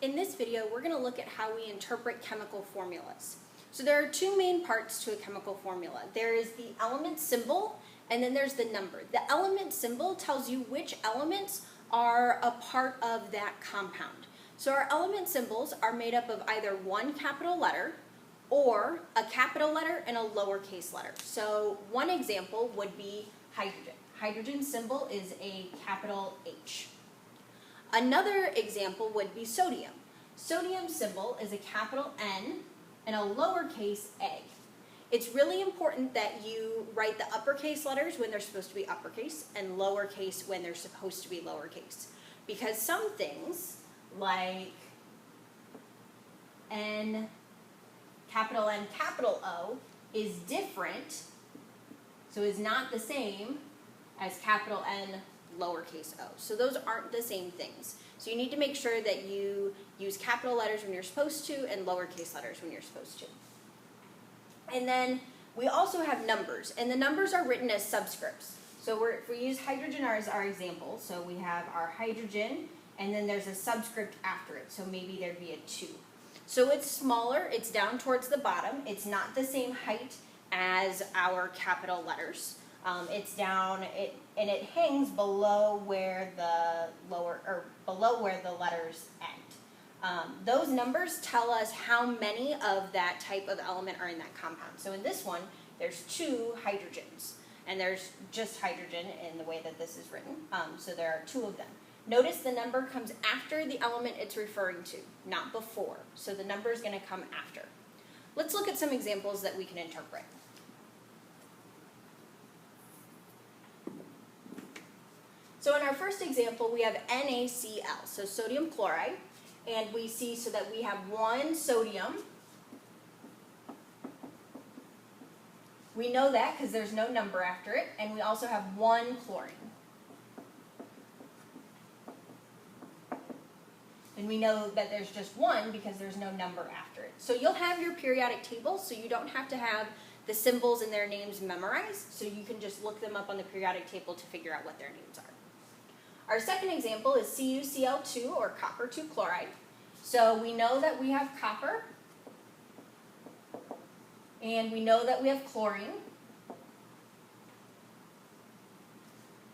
In this video, we're going to look at how we interpret chemical formulas. So there are two main parts to a chemical formula. There is the element symbol, and then there's the number. The element symbol tells you which elements are a part of that compound. So our element symbols are made up of either one capital letter or a capital letter and a lowercase letter. So one example would be hydrogen. Hydrogen symbol is a capital H. Another example would be sodium. Sodium symbol is a capital N and a lowercase a. It's really important that you write the uppercase letters when they're supposed to be uppercase and lowercase when they're supposed to be lowercase. Because some things, like N, capital O, is different, so is not the same as capital N, lowercase o. So those aren't the same things. So you need to make sure that you use capital letters when you're supposed to and lowercase letters when you're supposed to. And then we also have numbers, and the numbers are written as subscripts. So if we use hydrogen as our example, so we have our hydrogen, and then there's a subscript after it, so maybe there'd be a 2. So it's smaller, it's down towards the bottom, it's not the same height as our capital letters. It's down, and it hangs below where below where the letters end. Those numbers tell us how many of that type of element are in that compound. So in this one, there's 2 hydrogens, and there's just hydrogen in the way that this is written. So there are 2 of them. Notice the number comes after the element it's referring to, not before. So the number is going to come after. Let's look at some examples that we can interpret. So in our first example, we have NaCl, so sodium chloride, and we see so that we have 1 sodium. We know that because there's no number after it, and we also have 1 chlorine. And we know that there's just 1 because there's no number after it. So you'll have your periodic table, so you don't have to have the symbols and their names memorized, so you can just look them up on the periodic table to figure out what their names are. Our second example is CuCl2, or copper 2 chloride. So we know that we have copper, and we know that we have chlorine.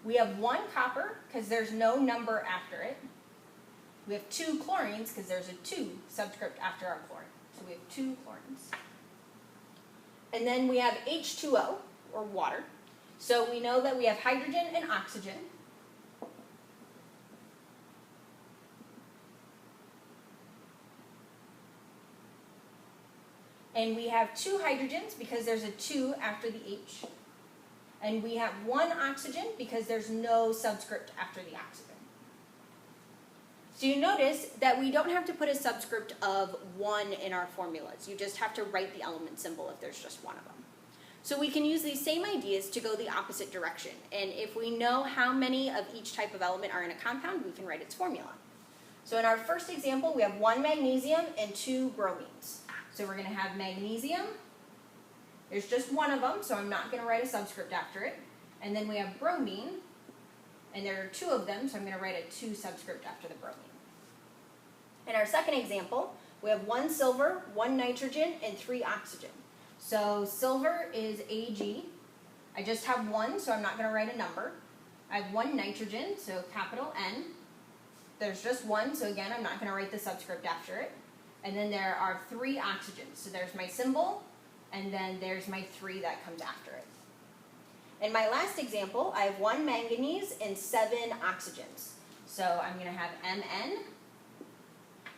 We have 1 copper because there's no number after it. We have 2 chlorines because there's a 2 subscript after our chlorine. So we have 2 chlorines. And then we have H2O, or water. So we know that we have hydrogen and oxygen. And we have 2 hydrogens because there's a 2 after the H. And we have 1 oxygen because there's no subscript after the oxygen. So you notice that we don't have to put a subscript of 1 in our formulas. You just have to write the element symbol if there's just 1 of them. So we can use these same ideas to go the opposite direction. And if we know how many of each type of element are in a compound, we can write its formula. So in our first example, we have 1 magnesium and 2 bromines. So we're going to have magnesium. There's just 1 of them, so I'm not going to write a subscript after it. And then we have bromine, and there are 2 of them, so I'm going to write a 2 subscript after the bromine. In our second example, we have 1 silver, 1 nitrogen, and 3 oxygen. So silver is Ag. I just have 1, so I'm not going to write a number. I have 1 nitrogen, so capital N. There's just 1, so again, I'm not going to write the subscript after it. And then there are 3 oxygens. So there's my symbol, and then there's my 3 that comes after it. In my last example, I have 1 manganese and 7 oxygens. So I'm going to have Mn,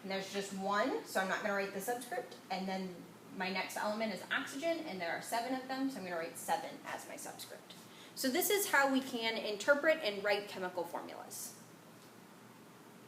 and there's just 1, so I'm not going to write the subscript. And then my next element is oxygen, and there are 7 of them, so I'm going to write 7 as my subscript. So this is how we can interpret and write chemical formulas.